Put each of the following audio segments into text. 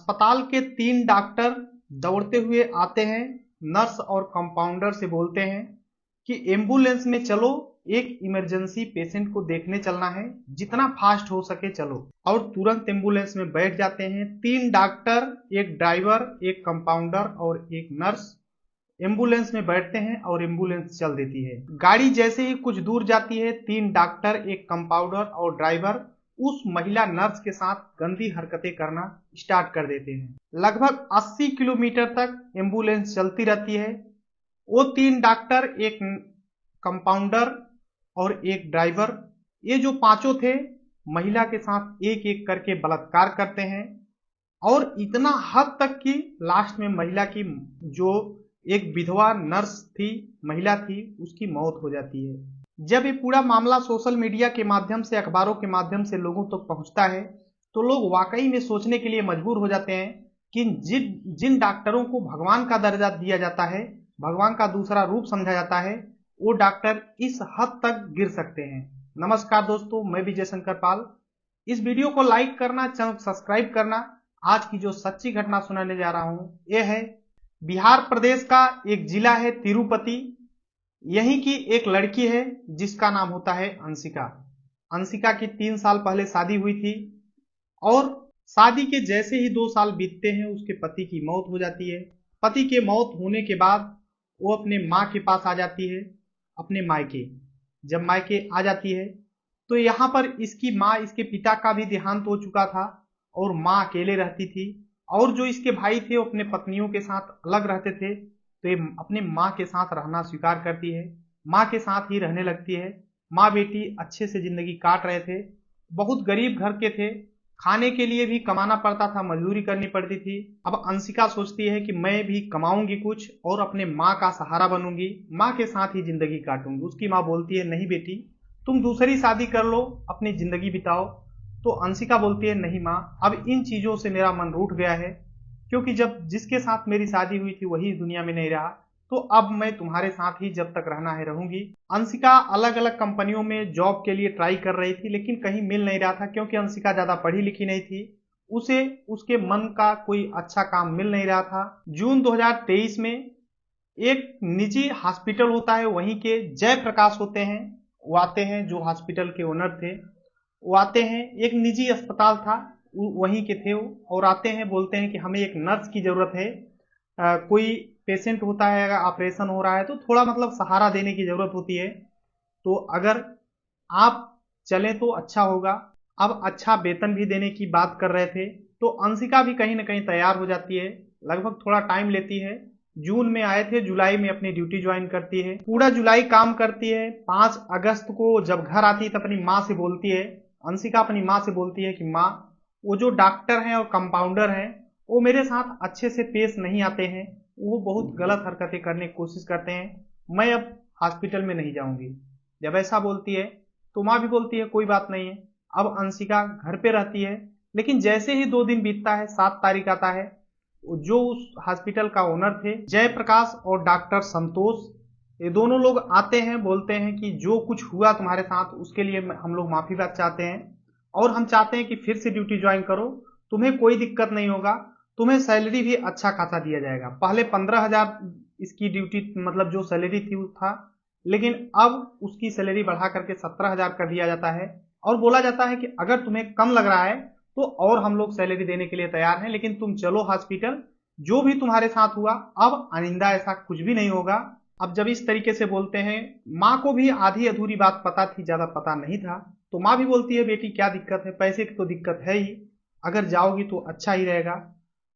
अस्पताल के 3 डॉक्टर दौड़ते हुए आते हैं। नर्स और कंपाउंडर से बोलते हैं कि एम्बुलेंस में चलो, एक इमरजेंसी पेशेंट को देखने चलना है, जितना फास्ट हो सके चलो। और तुरंत एम्बुलेंस में बैठ जाते हैं 3 डॉक्टर, एक ड्राइवर, एक कंपाउंडर और एक नर्स। एम्बुलेंस में बैठते हैं और एम्बुलेंस चल देती है। गाड़ी जैसे ही कुछ दूर जाती है, 3 डॉक्टर, एक कंपाउंडर और ड्राइवर उस महिला नर्स के साथ गंदी हरकतें करना स्टार्ट कर देते हैं। लगभग 80 किलोमीटर तक एम्बुलेंस चलती रहती है। वो 3 डॉक्टर, एक कंपाउंडर और एक ड्राइवर, ये जो पांचों थे, महिला के साथ एक एक करके बलात्कार करते हैं। और इतना हद तक कि लास्ट में महिला की, जो एक विधवा नर्स थी, महिला थी, उसकी मौत हो जाती है। जब ये पूरा मामला सोशल मीडिया के माध्यम से, अखबारों के माध्यम से लोगों तक पहुंचता है, तो लोग वाकई में सोचने के लिए मजबूर हो जाते हैं कि जिन डॉक्टरों को भगवान का दर्जा दिया जाता है, भगवान का दूसरा रूप समझा जाता है, वो डॉक्टर इस हद तक गिर सकते हैं। नमस्कार दोस्तों, मैं विजय शंकर पाल। इस वीडियो को लाइक करना, चैनल सब्सक्राइब करना। आज की जो सच्ची घटना सुनाने जा रहा हूं, यह है बिहार प्रदेश का एक जिला है तिरुपति। यहीं की एक लड़की है जिसका नाम होता है अंशिका। अंशिका की 3 साल पहले शादी हुई थी और शादी के जैसे ही 2 साल बीतते हैं, उसके पति की मौत हो जाती है। पति के मौत होने के बाद वो अपने माँ के पास आ जाती है, अपने मायके। जब मायके आ जाती है तो यहाँ पर इसकी माँ, इसके पिता का भी देहांत हो चुका था और माँ अकेले रहती थी। और जो इसके भाई थे वो अपने पत्नियों के साथ अलग रहते थे, तो ये अपने माँ के साथ रहना स्वीकार करती है, माँ के साथ ही रहने लगती है। माँ बेटी अच्छे से जिंदगी काट रहे थे। बहुत गरीब घर के थे, खाने के लिए भी कमाना पड़ता था, मजदूरी करनी पड़ती थी। अब अंशिका सोचती है कि मैं भी कमाऊंगी कुछ और अपने माँ का सहारा बनूंगी, माँ के साथ ही जिंदगी काटूंगी। उसकी माँ बोलती है, नहीं बेटी, तुम दूसरी शादी कर लो, अपनी जिंदगी बिताओ। तो अंशिका बोलती है, नहीं माँ, अब इन चीजों से मेरा मन रूठ गया है, क्योंकि जब जिसके साथ मेरी शादी हुई थी वही दुनिया में नहीं रहा, तो अब मैं तुम्हारे साथ ही जब तक रहना है रहूंगी। अंशिका अलग अलग कंपनियों में जॉब के लिए ट्राई कर रही थी, लेकिन कहीं मिल नहीं रहा था, क्योंकि अंशिका ज्यादा पढ़ी लिखी नहीं थी। उसे उसके मन का कोई अच्छा काम मिल नहीं रहा था। जून 2023 में एक निजी हॉस्पिटल होता है, वहीं के जयप्रकाश होते हैं, वो आते हैं, जो हॉस्पिटल के ओनर थे वो आते हैं। एक निजी अस्पताल था, वहीं के थे वो, और आते हैं, बोलते हैं कि हमें एक नर्स की जरूरत है। कोई पेशेंट होता है, अगर ऑपरेशन हो रहा है तो थोड़ा मतलब सहारा देने की जरूरत होती है, तो अगर आप चलें तो अच्छा होगा। अब अच्छा वेतन भी देने की बात कर रहे थे, तो अंशिका भी कहीं ना कहीं तैयार हो जाती है। लगभग थोड़ा टाइम लेती है। जून में आए थे, जुलाई में अपनी ड्यूटी ज्वाइन करती है, पूरा जुलाई काम करती है। 5 अगस्त को जब घर आती है तो अपनी माँ से बोलती है, अंशिका अपनी माँ से बोलती है कि माँ, वो जो डॉक्टर हैं और कंपाउंडर हैं, वो मेरे साथ अच्छे से पेश नहीं आते हैं, वो बहुत गलत हरकतें करने की कोशिश करते हैं, मैं अब हॉस्पिटल में नहीं जाऊंगी। जब ऐसा बोलती है तो माँ भी बोलती है कोई बात नहीं है। अब अंशिका घर पे रहती है, लेकिन जैसे ही 2 दिन बीतता है, 7 तारीख आता है, जो उस हॉस्पिटल का ओनर थे जयप्रकाश और डॉक्टर संतोष, ये दोनों लोग आते हैं, बोलते हैं कि जो कुछ हुआ तुम्हारे साथ उसके लिए हम लोग माफी बात चाहते हैं और हम चाहते हैं कि फिर से ड्यूटी ज्वाइन करो, तुम्हें कोई दिक्कत नहीं होगा, तुम्हें सैलरी भी अच्छा खासा दिया जाएगा। पहले 15,000 इसकी ड्यूटी मतलब जो सैलरी थी वो था, लेकिन अब उसकी सैलरी बढ़ा करके 17,000 कर दिया जाता है और बोला जाता है कि अगर तुम्हें कम लग रहा है तो और हम लोग सैलरी देने के लिए तैयार हैं, लेकिन तुम चलो हॉस्पिटल, जो भी तुम्हारे साथ हुआ अब आइंदा ऐसा कुछ भी नहीं होगा। अब जब इस तरीके से बोलते हैं, माँ को भी आधी अधूरी बात पता थी, ज्यादा पता नहीं था, तो माँ भी बोलती है, बेटी क्या दिक्कत है, पैसे की तो दिक्कत है ही, अगर जाओगी तो अच्छा ही रहेगा।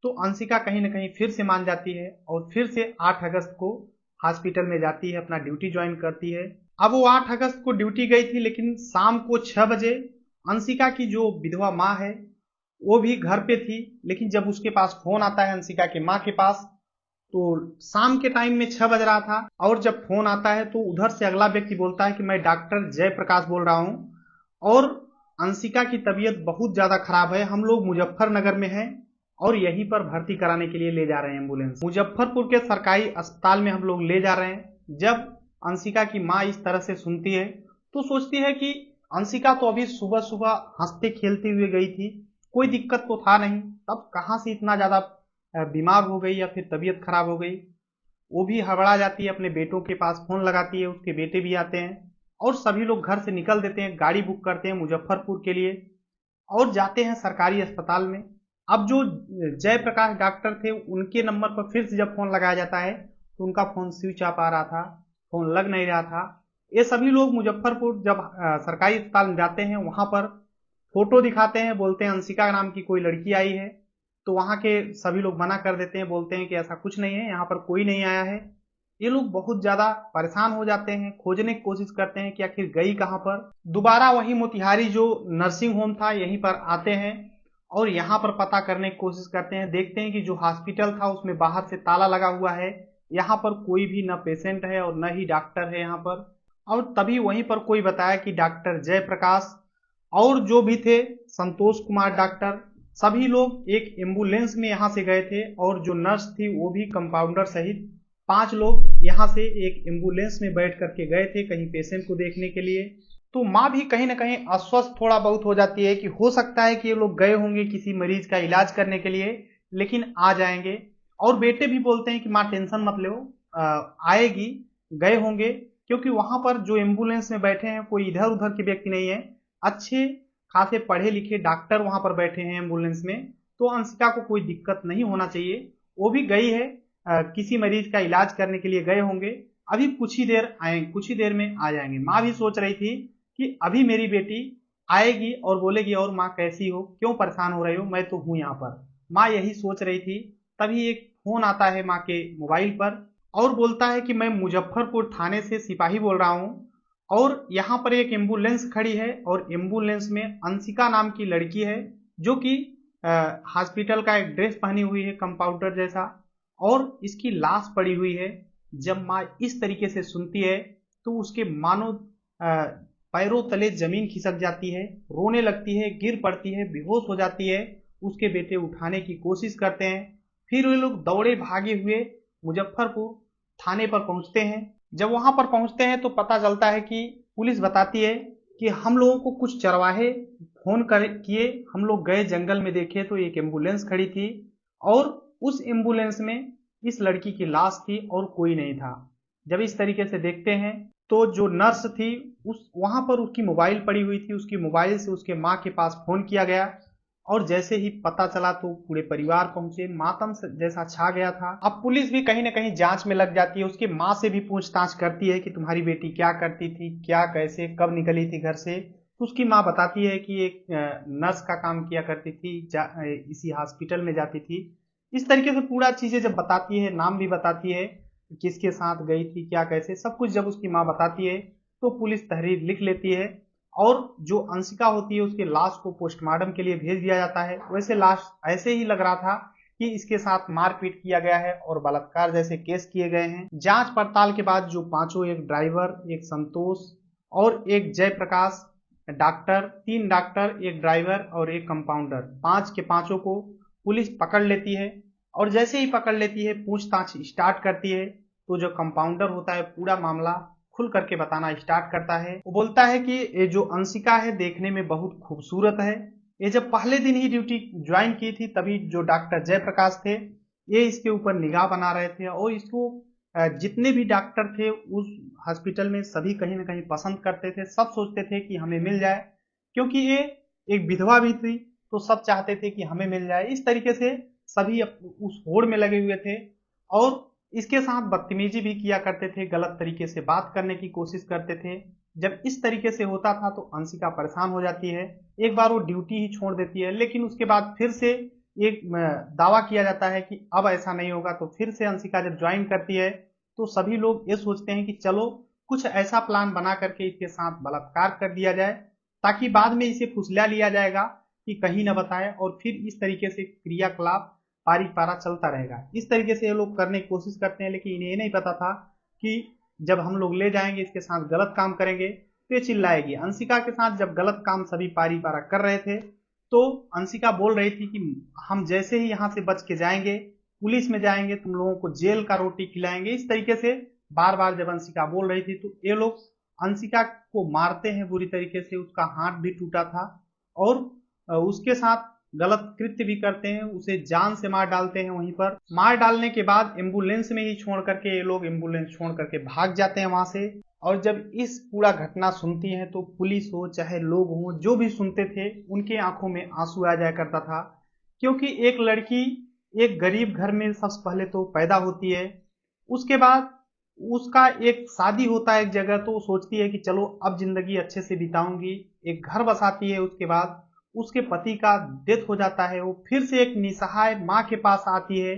तो अंशिका कहीं ना कहीं फिर से मान जाती है और फिर से 8 अगस्त को हॉस्पिटल में जाती है, अपना ड्यूटी ज्वाइन करती है। अब वो 8 अगस्त को ड्यूटी गई थी, लेकिन शाम को 6 बजे अंशिका की जो विधवा माँ है वो भी घर पे थी, लेकिन जब उसके पास फोन आता है अंशिका के माँ के पास, तो शाम के टाइम में 6 बज रहा था, और जब फोन आता है तो उधर से अगला व्यक्ति बोलता है कि मैं डॉक्टर जयप्रकाश बोल रहा हूं और अंशिका की तबीयत बहुत ज्यादा खराब है, हम लोग मुजफ्फरनगर में हैं और यहीं पर भर्ती कराने के लिए ले जा रहे हैं एम्बुलेंस। मुजफ्फरपुर के सरकारी अस्पताल में हम लोग ले जा रहे हैं। जब अंशिका की माँ इस तरह से सुनती है तो सोचती है कि अंशिका तो अभी सुबह सुबह हंसते खेलते हुए गई थी, कोई दिक्कत तो था नहीं, तब कहाँ से इतना ज्यादा बीमार हो गई या फिर तबीयत खराब हो गई। वो भी हड़बड़ा जाती है, अपने बेटों के पास फोन लगाती है, उसके बेटे भी आते हैं और सभी लोग घर से निकल देते हैं, गाड़ी बुक करते हैं मुजफ्फरपुर के लिए और जाते हैं सरकारी अस्पताल में। अब जो जयप्रकाश डॉक्टर थे उनके नंबर पर फिर से जब फोन लगाया जाता है तो उनका फोन स्विच ऑफ आ रहा था, फोन लग नहीं रहा था। ये सभी लोग मुजफ्फरपुर जब सरकारी अस्पताल में जाते हैं, वहां पर फोटो दिखाते हैं, बोलते हैं अंशिका नाम की कोई लड़की आई है, तो वहां के सभी लोग मना कर देते हैं, बोलते हैं कि ऐसा कुछ नहीं है, यहाँ पर कोई नहीं आया है। ये लोग बहुत ज्यादा परेशान हो जाते हैं, खोजने की कोशिश करते हैं कि आखिर गई कहां पर। दोबारा वही मोतिहारी जो नर्सिंग होम था यहीं पर आते हैं और यहाँ पर पता करने की कोशिश करते हैं, देखते हैं कि जो हॉस्पिटल था उसमें बाहर से ताला लगा हुआ है, यहाँ पर कोई भी न पेशेंट है और न ही डॉक्टर है यहाँ पर। और तभी वहीं पर कोई बताया कि डॉक्टर जयप्रकाश और जो भी थे संतोष कुमार डॉक्टर, सभी लोग एक एम्बुलेंस में यहाँ से गए थे और जो नर्स थी वो भी कंपाउंडर सहित 5 लोग यहाँ से एक एम्बुलेंस में बैठ करके गए थे कहीं पेशेंट को देखने के लिए। तो माँ भी कहीं ना कहीं अस्वस्थ थोड़ा बहुत हो जाती है कि हो सकता है कि ये लोग गए होंगे किसी मरीज का इलाज करने के लिए, लेकिन आ जाएंगे। और बेटे भी बोलते हैं कि माँ टेंशन मत लो, आएगी, गए होंगे, क्योंकि वहां पर जो एम्बुलेंस में बैठे हैं कोई इधर उधर के व्यक्ति नहीं है, अच्छे खासे पढ़े लिखे डॉक्टर वहां पर बैठे हैं एम्बुलेंस में, तो अंशिका को कोई दिक्कत नहीं होना चाहिए। वो भी गई है, किसी मरीज का इलाज करने के लिए गए होंगे, अभी कुछ ही देर आए, कुछ ही देर में आ जाएंगे। माँ भी सोच रही थी कि अभी मेरी बेटी आएगी और बोलेगी और माँ कैसी हो, क्यों परेशान हो रही हो, मैं तो हूं यहाँ पर। माँ यही सोच रही थी, तभी एक फोन आता है माँ के मोबाइल पर और बोलता है कि मैं मुजफ्फरपुर थाने से सिपाही बोल रहा हूँ और यहाँ पर एक एम्बुलेंस खड़ी है और एम्बुलेंस में अंशिका नाम की लड़की है जो कि हॉस्पिटल का एक ड्रेस पहनी हुई है कंपाउंडर जैसा, और इसकी लाश पड़ी हुई है। जब माँ इस तरीके से सुनती है तो उसके मानो पैरों तले जमीन खिसक जाती है, रोने लगती है, गिर पड़ती है, बेहोश हो जाती है। उसके बेटे उठाने की कोशिश करते हैं, फिर वे लोग दौड़े भागे हुए मुजफ्फरपुर थाने पर पहुंचते हैं। जब वहां पर पहुंचते हैं तो पता चलता है कि पुलिस बताती है कि हम लोगों को कुछ चरवाहे फोन कर किए, हम लोग गए जंगल में, देखे तो एक एम्बुलेंस खड़ी थी और उस एम्बुलेंस में इस लड़की की लाश थी और कोई नहीं था। जब इस तरीके से देखते हैं तो जो नर्स थी उस वहां पर उसकी मोबाइल पड़ी हुई थी, उसकी मोबाइल से उसके माँ के पास फोन किया गया और जैसे ही पता चला तो पूरे परिवार पहुंचे, मातम जैसा छा गया था। अब पुलिस भी कहीं ना कहीं जांच में लग जाती है, उसकी माँ से भी पूछताछ करती है कि तुम्हारी बेटी क्या करती थी, क्या कैसे कब निकली थी घर से। तो उसकी माँ बताती है कि एक नर्स का काम किया करती थी, इसी हॉस्पिटल में जाती थी। इस तरीके से पूरा चीजें जब बताती है, नाम भी बताती है, किसके साथ गई थी, क्या कैसे, सब कुछ जब उसकी माँ बताती है तो पुलिस तहरीर लिख लेती है और जो अंशिका होती है उसके लाश को पोस्टमार्टम के लिए भेज दिया जाता है। वैसे लाश ऐसे ही लग रहा था कि इसके साथ मारपीट किया गया है और बलात्कार जैसे केस किए गए हैं। जांच पड़ताल के बाद जो पांचों, एक ड्राइवर, एक संतोष और एक जयप्रकाश डॉक्टर, 3 डॉक्टर, एक ड्राइवर और एक कंपाउंडर, 5 के 5 को पुलिस पकड़ लेती है और जैसे ही पकड़ लेती है पूछताछ स्टार्ट करती है। तो जो कंपाउंडर होता है पूरा मामला खुल करके बताना स्टार्ट करता है। वो बोलता है कि ये जो अंशिका है देखने में बहुत खूबसूरत है, ये जब पहले दिन ही ड्यूटी ज्वाइन की थी तभी जो डॉक्टर जयप्रकाश थे ये इसके ऊपर निगाह बना रहे थे और इसको जितने भी डॉक्टर थे उस हॉस्पिटल में सभी कहीं ना कहीं पसंद करते थे, सब सोचते थे कि हमें मिल जाए, क्योंकि ये एक विधवा भी थी तो सब चाहते थे कि हमें मिल जाए। इस तरीके से सभी उस होड़ में लगे हुए थे और इसके साथ बदतमीजी भी किया करते थे, गलत तरीके से बात करने की कोशिश करते थे। जब इस तरीके से होता था तो अंशिका परेशान हो जाती है, एक बार वो ड्यूटी ही छोड़ देती है, लेकिन उसके बाद फिर से एक दावा किया जाता है कि अब ऐसा नहीं होगा। तो फिर से अंशिका जब ज्वाइन करती है तो सभी लोग ये सोचते हैं कि चलो कुछ ऐसा प्लान बना करके इसके साथ बलात्कार कर दिया जाए ताकि बाद में इसे फुसला लिया जाएगा कि कहीं न बताए और फिर इस तरीके से क्रियाकलाप पारी पारा चलता रहेगा। इस तरीके से ये लोग करने की कोशिश करते हैं, लेकिन इन्हें नहीं पता था कि जब हम लोग ले जाएंगे इसके साथ गलत काम करेंगे तो ये चिल्लाएगी। अंशिका के साथ जब गलत काम सभी पारी पारा कर रहे थे तो अंशिका बोल रही थी कि हम जैसे ही यहाँ से बच के जाएंगे पुलिस में जाएंगे, तुम लोगों को जेल का रोटी खिलाएंगे। इस तरीके से बार बार जब अंशिका बोल रही थी तो ये लोग अंशिका को मारते हैं बुरी तरीके से, उसका हाथ भी टूटा था और उसके साथ गलत कृत्य भी करते हैं, उसे जान से मार डालते हैं। वहीं पर मार डालने के बाद एम्बुलेंस में ही छोड़ करके ये लोग एम्बुलेंस छोड़ करके भाग जाते हैं वहां से। और जब इस पूरा घटना सुनती है तो पुलिस हो चाहे लोग हो जो भी सुनते थे उनके आंखों में आंसू आ जाया करता था, क्योंकि एक लड़की एक गरीब घर में सबसे पहले तो पैदा होती है, उसके बाद उसका एक शादी होता है एक जगह, तो वो सोचती है कि चलो अब जिंदगी अच्छे से बिताऊंगी, एक घर बसाती है। उसके बाद उसके पति का डेथ हो जाता है, वो फिर से एक निसहाय माँ के पास आती है,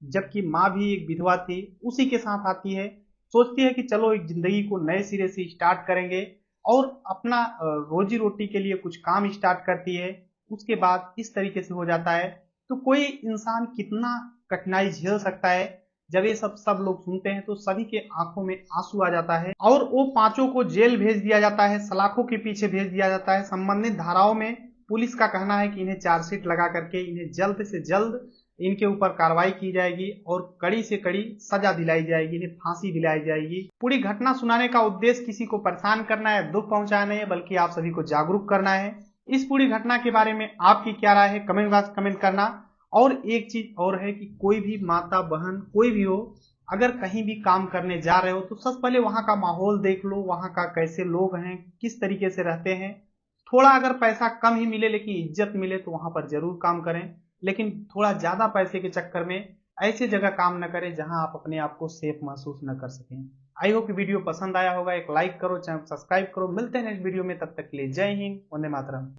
जबकि माँ भी एक विधवा थी, उसी के साथ आती है। सोचती है कि चलो एक जिंदगी को नए सिरे से स्टार्ट करेंगे और अपना रोजी रोटी के लिए कुछ काम स्टार्ट करती है। उसके बाद इस तरीके से हो जाता है। तो कोई इंसान कितना कठिनाई झेल सकता है, जब ये सब लोग सुनते हैं तो सभी के आंखों में आंसू आ जाता है और वो पांचों को जेल भेज दिया जाता है, सलाखों के पीछे भेज दिया जाता है। संबंधित धाराओं में पुलिस का कहना है कि इन्हें चार्जशीट लगा करके इन्हें जल्द से जल्द इनके ऊपर कार्रवाई की जाएगी और कड़ी से कड़ी सजा दिलाई जाएगी, इन्हें फांसी दिलाई जाएगी। पूरी घटना सुनाने का उद्देश्य किसी को परेशान करना है, दुख पहुंचाना नहीं है, बल्कि आप सभी को जागरूक करना है। इस पूरी घटना के बारे में आपकी क्या राय है, कमेंट बॉक्स कमेंट करना। और एक चीज और है कि कोई भी माता बहन कोई भी हो, अगर कहीं भी काम करने जा रहे हो तो सबसे पहले वहां का माहौल देख लो, वहां का कैसे लोग हैं, किस तरीके से रहते हैं। थोड़ा अगर पैसा कम ही मिले लेकिन इज्जत मिले तो वहां पर जरूर काम करें, लेकिन थोड़ा ज्यादा पैसे के चक्कर में ऐसी जगह काम न करें जहां आप अपने आप को सेफ महसूस न कर सकें। आई होप वीडियो पसंद आया होगा, एक लाइक करो, चैनल सब्सक्राइब करो। मिलते हैं नेक्स्ट वीडियो में, तब तक के लिए जय हिंद, वंदे मातरम।